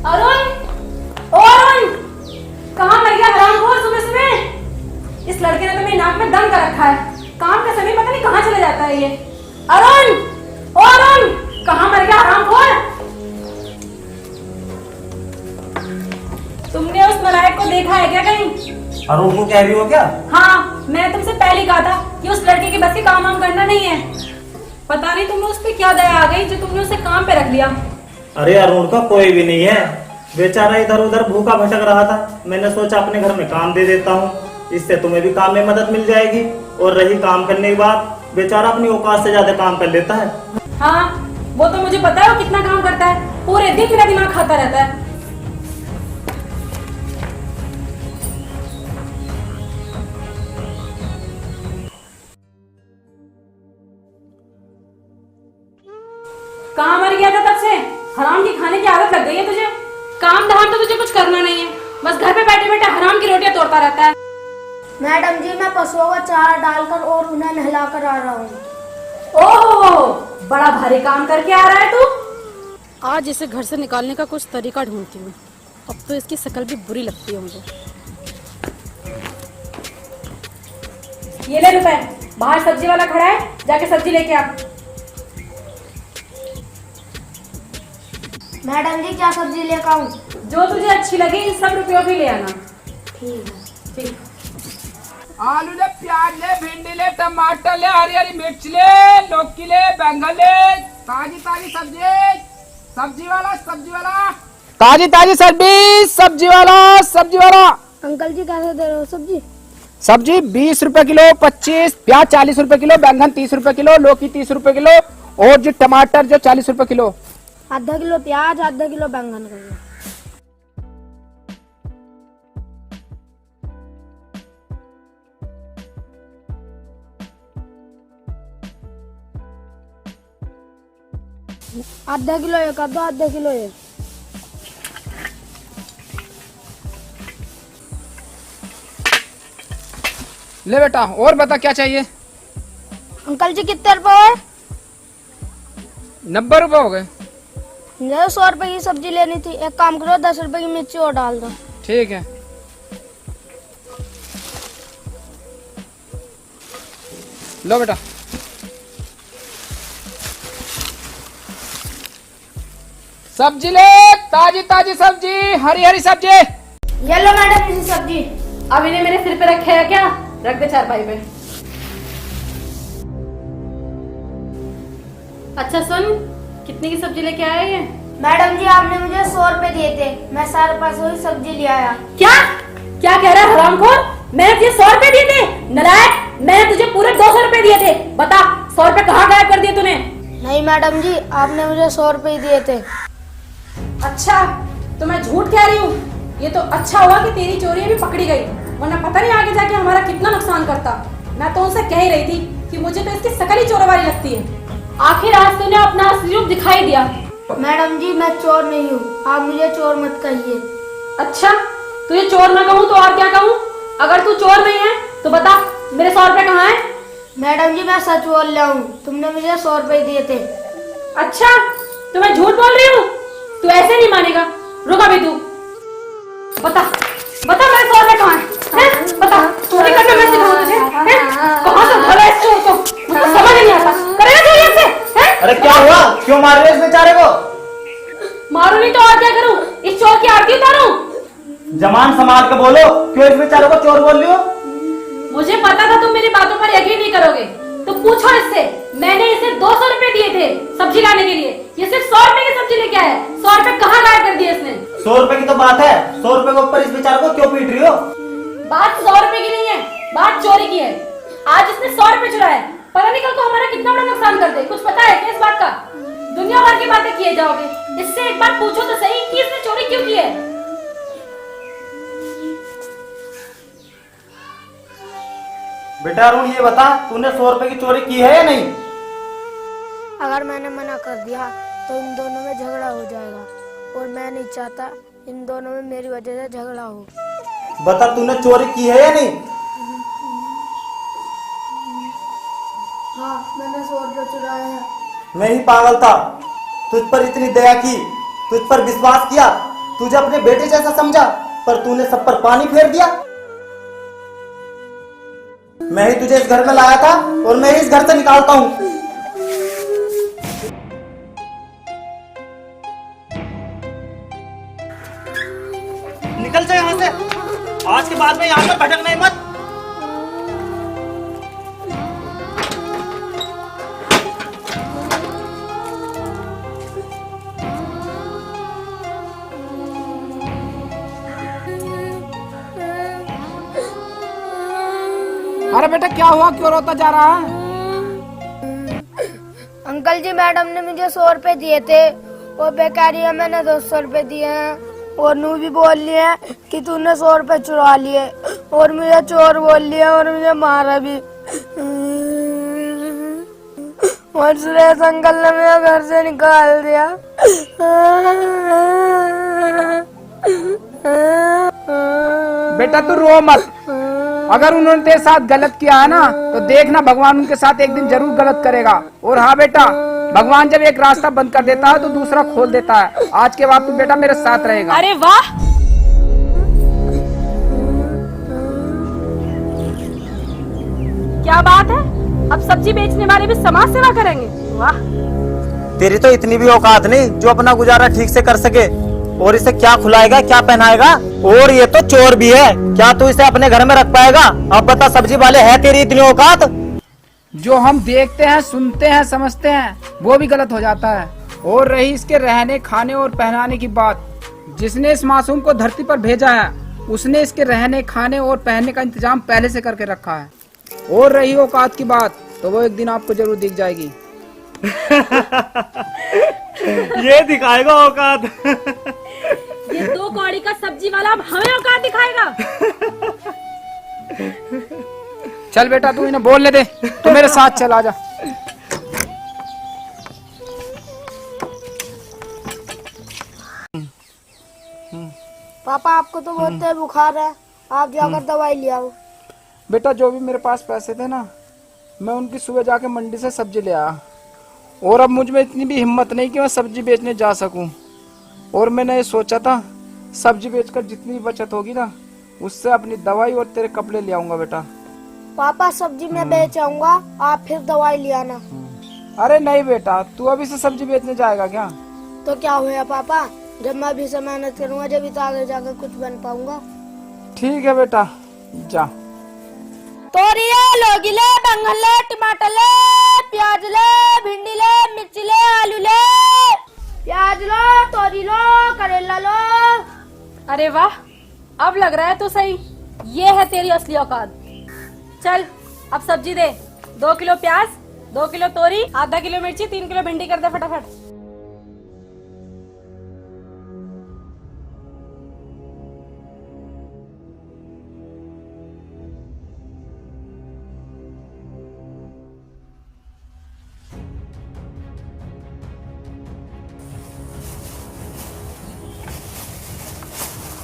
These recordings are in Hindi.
अरुण, ओ अरुण, कहाँ मर गया हरामखोर सुबह सुबह? इस लड़के ने तो मेरी नाक में दम कर रखा है। काम का समय पता नहीं कहाँ चला जाता है ये। अरुण, ओ अरुण, कहाँ मर गया हरामखोर? तुमने उस नालायक को देखा है क्या कहीं? अरुण को कह रही हो क्या? हाँ, मैंने तुमसे पहले ही कहा था कि उस लड़के के बस के काम वाम करना नहीं है। पता नहीं तुम्हें उस पे क्या दया आ गई जो तुमने उसे काम पे रख लिया। अरे अरुण का कोई भी नहीं है, बेचारा इधर उधर भूखा भटक रहा था। मैंने सोचा अपने घर में काम दे देता हूँ, इससे तुम्हें भी काम में मदद मिल जाएगी। और रही काम करने की बात, बेचारा अपनी औकात से ज्यादा काम कर लेता है। हाँ, वो तो मुझे पता है वो कितना काम करता है। पूरे दिन मेरा दिमाग खाता रहता है। कहाँ मर गया था तब से? हराम की खाने की आदत लग गई है तुझे। काम धाम तो तुझे कुछ करना नहीं है, बस घर पे बैठे बैठे हराम की रोटियां तोड़ता रहता है। मैडम जी, मैं पशुओं का चारा डालकर और उन्हें नहलाकर आ रहा हूँ। ओह, बड़ा भारी काम करके आ रहा है तू। आज इसे घर से निकालने का कुछ तरीका ढूंढती हूँ। अब तो इसकी शक्ल भी बुरी लगती है मुझे। ये ले रुपए, बाहर सब्जी वाला खड़ा है, जाके सब्जी लेके आ। मैडम जी, क्या सब्जी लेकर आऊँ? जो तुझे अच्छी लगे इन सब रुपयों की ले आना। ठीक है। ठीक। आलू ले, प्याज ले, भिंडी ले, टमाटर ले, हरी हरी मिर्च ले, लौकी ले, बैंगन ले, ताजी ताजी सब्जी। सब्जी वाला, सब्जी वाला, ताजी ताजी सब्जी, सब्जी वाला, सब्जी वाला। अंकल जी, कैसे दे रहे हो सब्जी? सब्जी 20 रुपए किलो, 25, प्याज 40 रुपए किलो, बैंगन 30 रुपए किलो, लौकी 30 रुपए किलो, और जो टमाटर जो 40 रुपए किलो। आधा किलो प्याज, आधा किलो बैंगन कर दो। आधा किलो ये कर दो, आधा किलो ये। ले बेटा, और बता क्या चाहिए? अंकल जी, कितने रुपए है? 90 रुपए हो गए। मुझे 100 रुपए की सब्जी लेनी थी। एक काम करो, 10 रुपए की मिर्ची और डाल दो। ठीक है। लो बेटा। सब्जी ले, ताजी ताजी सब्जी, हरी हरी सब्जी। ये लो मैडम जी सब्जी। अब इन्हें मेरे सिर पे रखे है क्या? रख दे चारपाई पे। अच्छा सुन, कितने की सब्जी लेके आए ये? मैडम जी, आपने मुझे 100 रुपए दिए थे, मैं सारे पैसों की सब्जी ले आया। क्या क्या कह रहा है हरामखोर? मैंने तुझे 100 रुपए दिए थे? नालायक, मैंने तुझे पूरे 200 रुपए दिए थे। बता, 100 रुपए कहाँ गायब कर दिए तूने? नहीं मैडम जी, आपने मुझे 100 रुपए दिए थे। अच्छा, तो मैं झूठ कह रही हूँ? ये तो अच्छा हुआ कि तेरी चोरी भी पकड़ी गई, वरना पता नहीं आगे जाके हमारा कितना नुकसान करता। मैं तो उनसे कह ही रही थी कि मुझे तो इसकी शकल ही चोर वाली लगती है। आखिर आज तूने अपना असली रूप दिखाई दिया। मैडम जी, मैं चोर नहीं हूँ, आप मुझे चोर मत कहिए। अच्छा, तुझे चोर ना कहूँ तो और क्या कहूँ? अगर तू चोर नहीं है तो बता, मेरे 100 रुपए कहाँ है? मैडम जी, मैं सच बोल रहा हूँ, तुमने मुझे 100 रुपए दिए थे। अच्छा, तो मैं झूठ बोल रही हूँ? तू ऐसे नहीं मानेगा। रुक अभी, तू बता बता मेरे 100 रुपए कहाँ है? बता, चोरी करना मैं सिखाऊं तुझे? कहाँ से धरा इस चोर को? मुझे समझ नहीं आता। करेगा चोरी ऐसे? अरे क्या हुआ, क्यों मार रहे हो इस बेचारे को? मारू नहीं तो और क्या करूं? इस चोर की आरती उतारूं? जमान संभाल के बोलो, क्यों इस बेचारे को चोर बोल रही हो? मुझे पता था तुम मेरी बातों पर यकीन नहीं करोगे, तो पूछो इससे। मैंने इसे 200 रुपए दिए थे सब्जी लाने के लिए, ये सिर्फ 100 रुपए की सब्जी लेके आया है। 100 रुपए कहाँ गायब कर दिए इसने? 100 रुपए की तो बात है, 100 रुपए के ऊपर इस बेचारे को क्यों पीट रही हो? बात 100 रुपए की नहीं है, बात चोरी की है। आज इसने 100 रुपए चुराए, पता नहीं कल को हमारा कितना बड़ा नुकसान कर दे। कुछ पता है क्या इस बात का? दुनिया भर की बातें किए जाओगे, इससे एक बात पूछो तो सही कि इसने चोरी क्यों की है? बेटा अरुण, ये बता, तूने 100 रुपए की चोरी की है या नहीं? अगर मैंने मना कर दिया तो इन दोनों में झगड़ा हो जाएगा, और मैं नहीं चाहता इन दोनों में मेरी वजह से झगड़ा हो। बता, तूने चोरी की है या नहीं? हाँ, मैंने 100 रुपए चुराए हैं। मैं ही पागल था, तुझ पर इतनी दया की, तुझ पर विश्वास किया, तुझे अपने बेटे जैसा समझा, पर तूने सब पर पानी फेर दिया। मैं ही तुझे इस घर में लाया था और मैं ही इस घर से निकालता हूँ। निकल जाए यहाँ से। आज के बाद में यहाँ पर भटकना ही मत। अरे बेटा क्या हुआ, क्यों रोता जा रहा है? अंकल जी, मैडम ने मुझे 100 रुपए दिए थे और बेकारी है, मैंने 200 रुपए दिए हैं। और नू भी बोल लिया कि तूने 100 रुपए चुरा लिए और मुझे चोर बोल लिया और मुझे मारा भी। और सुरेश अंकल ने मुझे घर से निकाल दिया। बेटा तू रो मत। अगर उन्होंने तेरे साथ गलत किया है ना, तो देखना भगवान उनके साथ एक दिन जरूर गलत करेगा। और हाँ बेटा, भगवान जब एक रास्ता बंद कर देता है तो दूसरा खोल देता है। आज के बाद तू बेटा मेरे साथ रहेगा। अरे वाह, क्या बात है। अब सब्जी बेचने वाले भी समाज सेवा करेंगे। वाह, तेरी तो इतनी भी औकात नहीं जो अपना गुजारा ठीक से कर सके। और इसे क्या खिलाएगा, क्या पहनाएगा? और ये तो चोर भी है, क्या तू इसे अपने घर में रख पाएगा? अब बता सब्जी वाले, है तेरी इतनी औकात? जो हम देखते हैं, सुनते हैं, समझते हैं, वो भी गलत हो जाता है। और रही इसके रहने, खाने और पहनाने की बात, जिसने इस मासूम को धरती पर भेजा है उसने इसके रहने, खाने और पहनने का इंतजाम पहले से करके रखा है। और रही औकात की बात, तो वो एक दिन आपको जरूर दिख जाएगी। ये दिखाएगा औकात। ये 2 कौड़ी का सब्जी वाला अब हमें औकात दिखाएगा। चल बेटा तू इन्हें बोलने दे, तू मेरे साथ चल, आजा। पापा, आपको तो बहुत तेज बुखार है, आप जाकर दवाई ले आओ। बेटा जो भी मेरे पास पैसे थे ना, मैं उनकी सुबह जाके मंडी से सब्जी ले आया। और अब मुझ में इतनी भी हिम्मत नहीं कि मैं सब्जी बेचने जा सकूं। और मैंने ये सोचा था सब्जी बेचकर जितनी बचत होगी ना, उससे अपनी दवाई और तेरे कपड़े ले आऊंगा बेटा। पापा, सब्जी मैं बेच आऊंगा, आप फिर दवाई ले आना। अरे नहीं बेटा, तू अभी से सब्जी बेचने जाएगा क्या? तो क्या हुआ पापा, जब मैं अभी से मेहनत करूंगा जब तो आगे जाकर कुछ बन पाऊंगा। ठीक है बेटा, जा। तोरी ले, लौकी ले, बैंगन ले, टमाटर ले, प्याज ले, भिंडी ले, मिर्च ले, आलू ले। प्याज लो, तोरी लो, करेला लो। अरे वाह, अब लग रहा है तो सही, ये है तेरी असली औकात। चल अब सब्जी दे। 2 किलो प्याज, 2 किलो तोरी, आधा किलो मिर्ची, 3 किलो भिंडी कर दे फटाफट।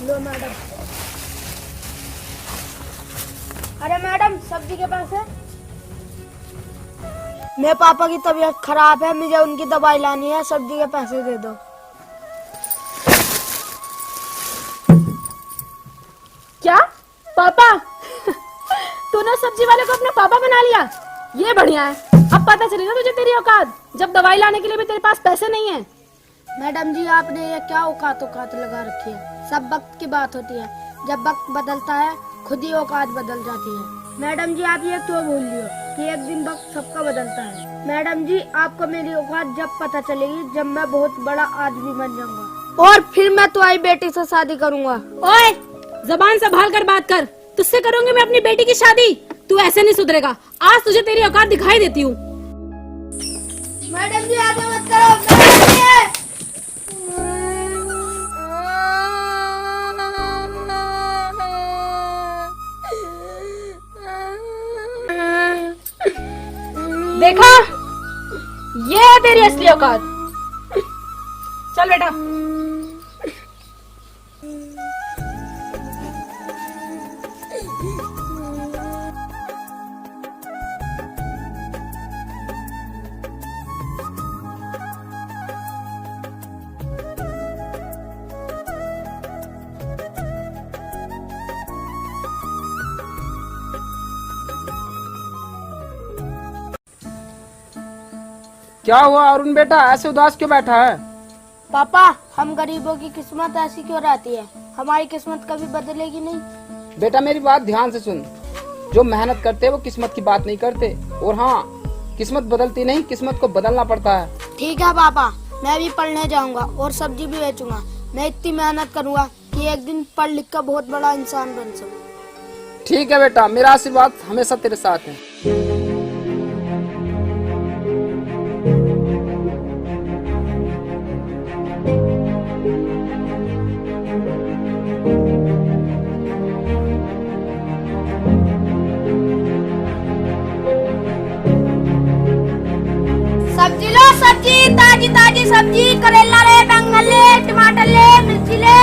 लो मैडम। अरे मैडम, सब्जी के पास है। मेरे पापा की तबीयत खराब है, मुझे उनकी दवाई लानी है, सब्जी के पैसे दे दो। क्या पापा? तूने सब्जी वाले को अपना पापा बना लिया, ये बढ़िया है। अब पता चलेगा तुझे तेरी औकात, जब दवाई लाने के लिए भी तेरे पास पैसे नहीं है। मैडम जी, आपने ये क्या औकात लगा रखी है? सब वक्त की बात होती है, जब वक्त बदलता है खुद ही औकात बदल जाती है। मैडम जी, आप ये क्यों भूल रही हो कि एक दिन वक्त सबका बदलता है? मैडम जी, आपको मेरी औकात जब पता चलेगी जब मैं बहुत बड़ा आदमी बन जाऊंगा, और फिर मैं तुम्हारी बेटी से शादी करूंगा। ओए, जबान संभाल कर बात कर, तुझसे करूंगी मैं अपनी बेटी की शादी। तू ऐसे नहीं सुधरेगा, आज तुझे तेरी औकात दिखाई देती हूँ। मैडम जी, आगे मत करो। मैडम जी। देखा, ये है तेरी असली औकात। चल बेटा। क्या हुआ अरुण बेटा, ऐसे उदास क्यों बैठा है? पापा, हम गरीबों की किस्मत ऐसी क्यों रहती है? हमारी किस्मत कभी बदलेगी नहीं। बेटा मेरी बात ध्यान से सुन, जो मेहनत करते हैं वो किस्मत की बात नहीं करते। और हाँ, किस्मत बदलती नहीं, किस्मत को बदलना पड़ता है। ठीक है पापा, मैं भी पढ़ने जाऊंगा और सब्जी भी बेचूंगा। मैं इतनी मेहनत करूंगा कि एक दिन पढ़ लिख कर बहुत बड़ा इंसान बन सकूं। ठीक है बेटा, मेरा आशीर्वाद हमेशा तेरे साथ है। सब्जी लो, सब्जी, ताजी ताजी सब्जी, करेला ले, बैंगन ले, टमाटर ले, मिर्ची ले।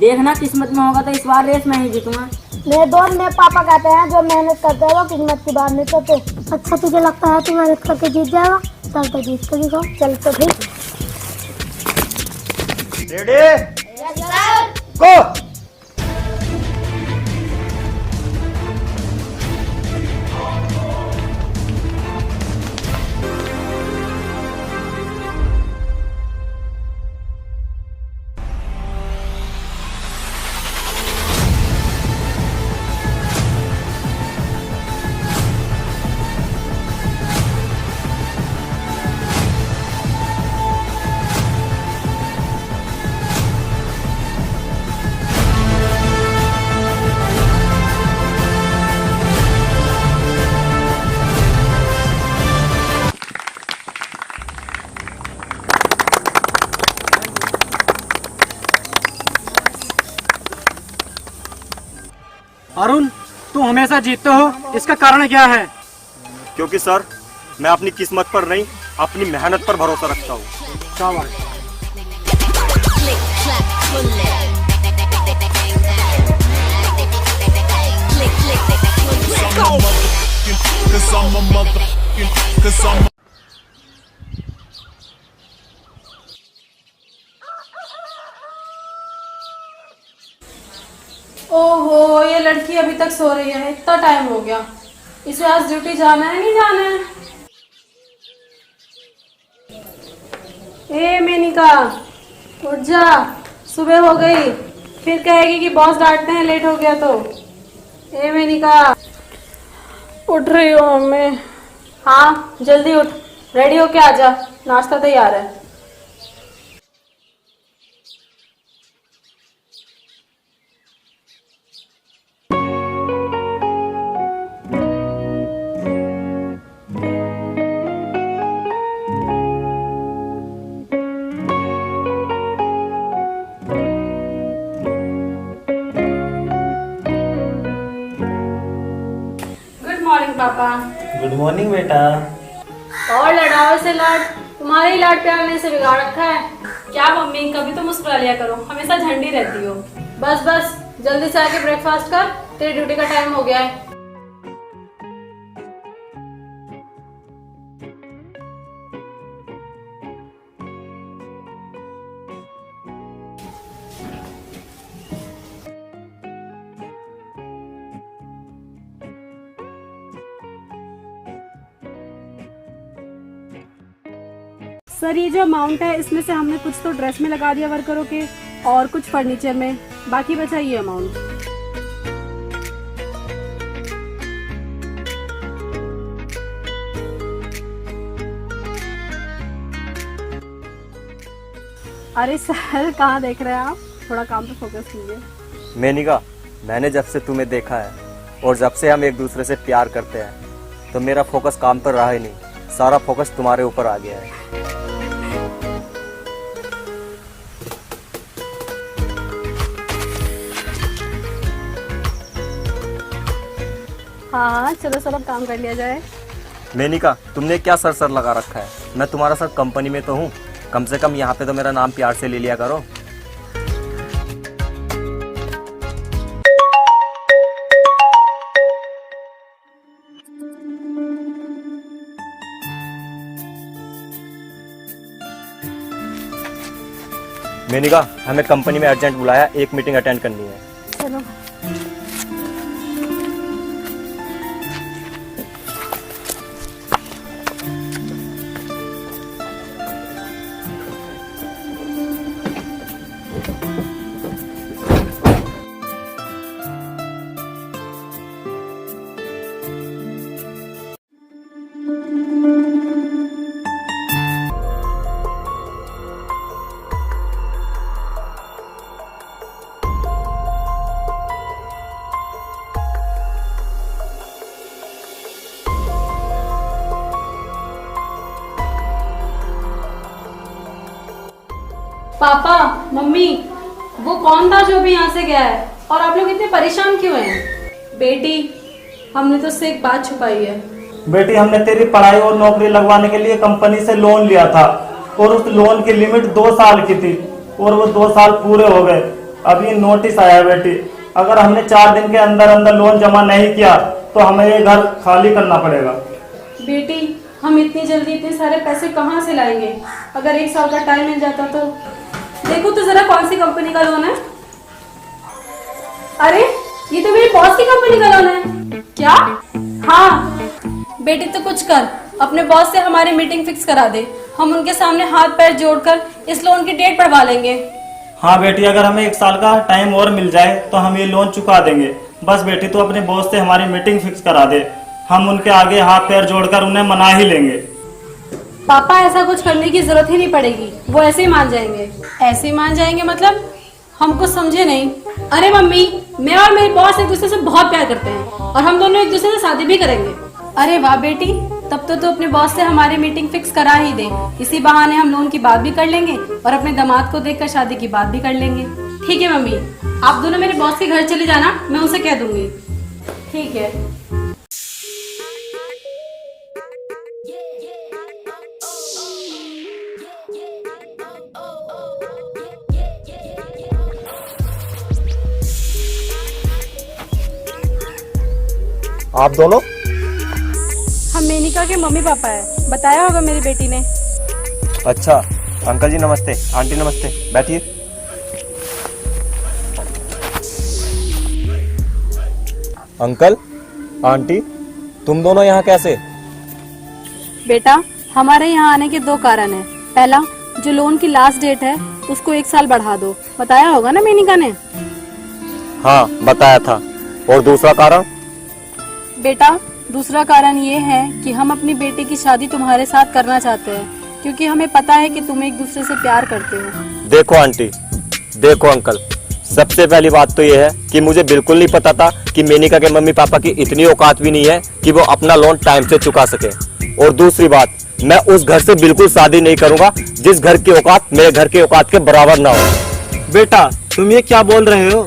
देखना किस्मत में होगा तो इस बार रेस में ही जीतूंगा। मेरे दोस्त मेरे पापा कहते हैं जो मेहनत करते हैं वो किस्मत की बात नहीं करते। अच्छा, तुझे लगता है तू मेहनत करके जीत जाएगा? चल तो जीत के दिखाओ। चल तो ठीक। रेडी गो। अरुण, तुम हमेशा जीतते हो, इसका कारण क्या है? क्योंकि सर, मैं अपनी किस्मत पर नहीं, अपनी मेहनत पर भरोसा रखता हूँ। शाबाश। ओहो, ये लड़की अभी तक सो रही है, इतना टाइम हो गया। इसे आज ड्यूटी जाना है नहीं जाना है? ए मेनिका, उठ जा, सुबह हो गई। फिर कहेगी कि बॉस डांटते हैं लेट हो गया तो। ए मेनिका, उठ रही हो मम्मी? हाँ जल्दी उठ, रेडी होके आ जा, नाश्ता तैयार है। गुड मॉर्निंग पापा। गुड मॉर्निंग बेटा। और लड़ाओ से लाड, तुम्हारे ही लाड प्यार ने इसे बिगाड़ रखा है। क्या मम्मी, कभी तो मुस्कुरा लिया करो, हमेशा झंडी रहती हो। बस बस, जल्दी से आके ब्रेकफास्ट कर, तेरी ड्यूटी का टाइम हो गया है। सर, ये जो अमाउंट है इसमें से हमने कुछ तो ड्रेस में लगा दिया वर्करों के और कुछ फर्नीचर में, बाकी बचा ये अमाउंट। अरे सर, कहाँ देख रहे हैं आप? थोड़ा काम पे फोकस कीजिए। मेनिका, मैंने जब से तुम्हें देखा है और जब से हम एक दूसरे से प्यार करते हैं तो मेरा फोकस काम पर रहा ही नहीं, सारा फोकस तुम्हारे ऊपर आ गया है। हाँ चलो सर, अब काम कर लिया जाए। मेनिका, तुमने क्या सर सर लगा रखा है? मैं तुम्हारा सर कंपनी में तो हूँ, कम से कम यहाँ पे तो मेरा नाम प्यार से ले लिया करो। मेनिका, हमें कंपनी में अर्जेंट बुलाया, एक मीटिंग अटेंड करनी है। चलो। पापा, मम्मी, वो कौन था जो अभी यहाँ से गया है और आप लोग इतने परेशान क्यों हैं? बेटी, हमने तो उससे एक बात छुपाई है। बेटी, हमने तेरी पढ़ाई और नौकरी लगवाने के लिए कंपनी से लोन लिया था और उस लोन की लिमिट 2 साल की थी और वो 2 साल पूरे हो गए। अभी नोटिस आया बेटी, अगर हमने 4 दिन के अंदर अंदर लोन जमा नहीं किया तो हमें ये घर खाली करना पड़ेगा। बेटी, हम इतनी जल्दी इतने सारे पैसे कहाँ से लाएंगे? अगर 1 साल का टाइम मिल जाता तो। देखो तो जरा कौन सी कंपनी का लोन है। अरे ये तो मेरी बॉस की कंपनी का लोन है। क्या? हाँ बेटी, तो कुछ कर, अपने बॉस से हमारी मीटिंग फिक्स करा दे। हम उनके सामने हाथ पैर जोड़कर इस लोन की डेट बढ़वा लेंगे। हाँ बेटी, अगर हमें 1 साल का टाइम और मिल जाए तो हम ये लोन चुका देंगे। बस बेटी, तो अपने बॉस से हमारी मीटिंग फिक्स करा दे, हम उनके आगे हाथ पैर जोड़कर उन्हें मना ही लेंगे। पापा, ऐसा कुछ करने की जरूरत ही नहीं पड़ेगी, वो ऐसे ही मान जाएंगे। ऐसे ही मान जाएंगे मतलब? हम कुछ समझे नहीं। अरे मम्मी, मैं और मेरी बॉस एक दूसरे से बहुत प्यार करते हैं और हम दोनों एक दूसरे से शादी भी करेंगे। अरे वाह बेटी, तब तो तू अपने बॉस से हमारी मीटिंग फिक्स करा ही दे। इसी बहाने हम लोन की बात भी कर लेंगे और अपने दामाद को देखकर शादी की बात भी कर लेंगे। ठीक है मम्मी, आप दोनों मेरे बॉस के घर चले जाना, मैं उसे कह दूंगी। ठीक है। आप दोनों? हम मेनिका के मम्मी पापा है, बताया होगा मेरी बेटी ने। अच्छा, अंकल जी नमस्ते, आंटी नमस्ते, बैठिए। अंकल, आंटी, तुम दोनों यहाँ कैसे? बेटा, हमारे यहाँ आने के 2 कारण हैं। पहला, जो लोन की लास्ट डेट है उसको 1 साल बढ़ा दो, बताया होगा ना मेनिका ने। हाँ, बताया था। और दूसरा कारण? बेटा, दूसरा कारण ये है कि हम अपनी बेटी की शादी तुम्हारे साथ करना चाहते हैं, क्योंकि हमें पता है कि तुम एक दूसरे से प्यार करते हो। देखो आंटी, देखो अंकल, सबसे पहली बात तो ये है कि मुझे बिल्कुल नहीं पता था कि मेनिका के मम्मी पापा की इतनी औकात भी नहीं है कि वो अपना लोन टाइम से चुका सके। और दूसरी बात, मैं उस घर से बिल्कुल शादी नहीं करूंगा जिस घर की औकात मेरे घर की औकात के बराबर ना हो। बेटा, तुम ये क्या बोल रहे हो?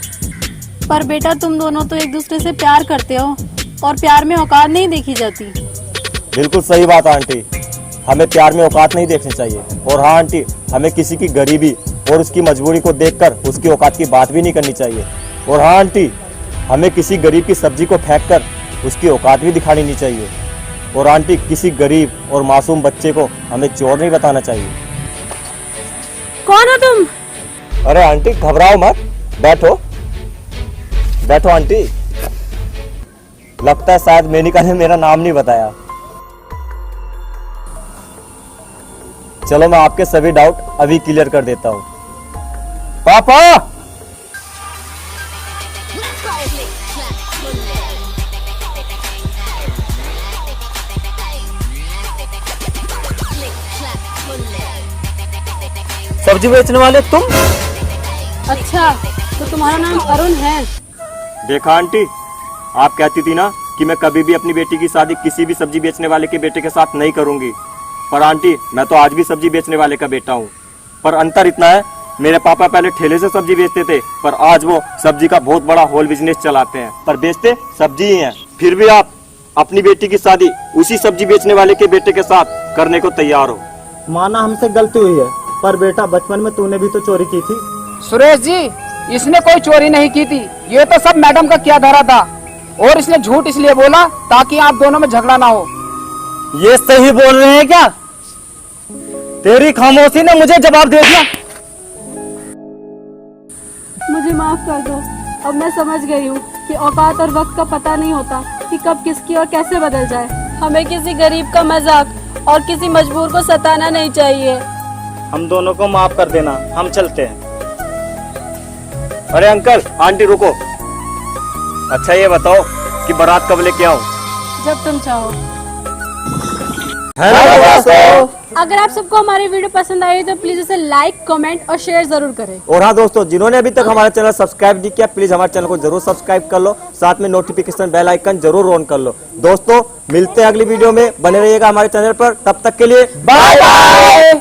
पर बेटा, तुम दोनों तो एक दूसरे से प्यार करते हो और प्यार में औकात नहीं देखी जाती। बिल्कुल सही बात आंटी, हमें प्यार में औकात नहीं देखनी चाहिए। और हाँ आंटी, हमें किसी की गरीबी और उसकी मजबूरी को देखकर उसकी औकात की बात भी नहीं करनी चाहिए। और हाँ आंटी, हमें किसी गरीब की सब्जी को फेंक कर उसकी औकात भी दिखानी नहीं चाहिए। और आंटी, किसी गरीब और मासूम बच्चे को हमें चोर नहीं बताना चाहिए। कौन हो तुम? अरे आंटी, घबराओ मत, बैठो बैठो आंटी। लगता है शायद मेनिका ने मेरा नाम नहीं बताया। चलो मैं आपके सभी डाउट अभी क्लियर कर देता हूँ। पापा! सब्जी बेचने वाले तुम? अच्छा, तो तुम्हारा नाम अरुण है? देखा आंटी, आप कहती थी ना कि मैं कभी भी अपनी बेटी की शादी किसी भी सब्जी बेचने वाले के बेटे के साथ नहीं करूंगी। पर आंटी, मैं तो आज भी सब्जी बेचने वाले का बेटा हूँ। पर अंतर इतना है, मेरे पापा पहले ठेले से सब्जी बेचते थे, पर आज वो सब्जी का बहुत बड़ा होल बिजनेस चलाते हैं, पर बेचते सब्जी ही हैं। फिर भी आप अपनी बेटी की शादी उसी सब्जी बेचने वाले के बेटे के साथ करने को तैयार हो। माना हमसे गलती हुई है, पर बेटा बचपन में तूने भी तो चोरी की थी। सुरेश जी, इसने कोई चोरी नहीं की थी, ये तो सब मैडम का किया धरा था। और इसने झूठ इसलिए बोला ताकि आप दोनों में झगड़ा ना हो। ये सही बोल रहे हैं क्या? तेरी खामोशी ने मुझे जवाब दे दिया। मुझे माफ कर दो। अब मैं समझ गई हूँ कि औकात और वक्त का पता नहीं होता कि कब किसकी और कैसे बदल जाए। हमें किसी गरीब का मजाक और किसी मजबूर को सताना नहीं चाहिए। हम दोनों को माफ कर देना, हम चलते हैं। अरे अंकल आंटी रुको। अच्छा ये बताओ कि बारात कब लेके आऊं? जब तुम चाहो। हेलो दोस्तों। अगर आप सबको हमारी वीडियो पसंद आई तो प्लीज इसे लाइक, कमेंट और शेयर जरूर करें। और हाँ दोस्तों, जिन्होंने अभी तक हमारा चैनल सब्सक्राइब नहीं किया, प्लीज हमारे चैनल को जरूर सब्सक्राइब कर लो, साथ में नोटिफिकेशन बेल आइकन जरूर ऑन कर लो। दोस्तों मिलते हैं अगली वीडियो में, बने रहिएगा हमारे चैनल पर। तब तक के लिए बाय बाय।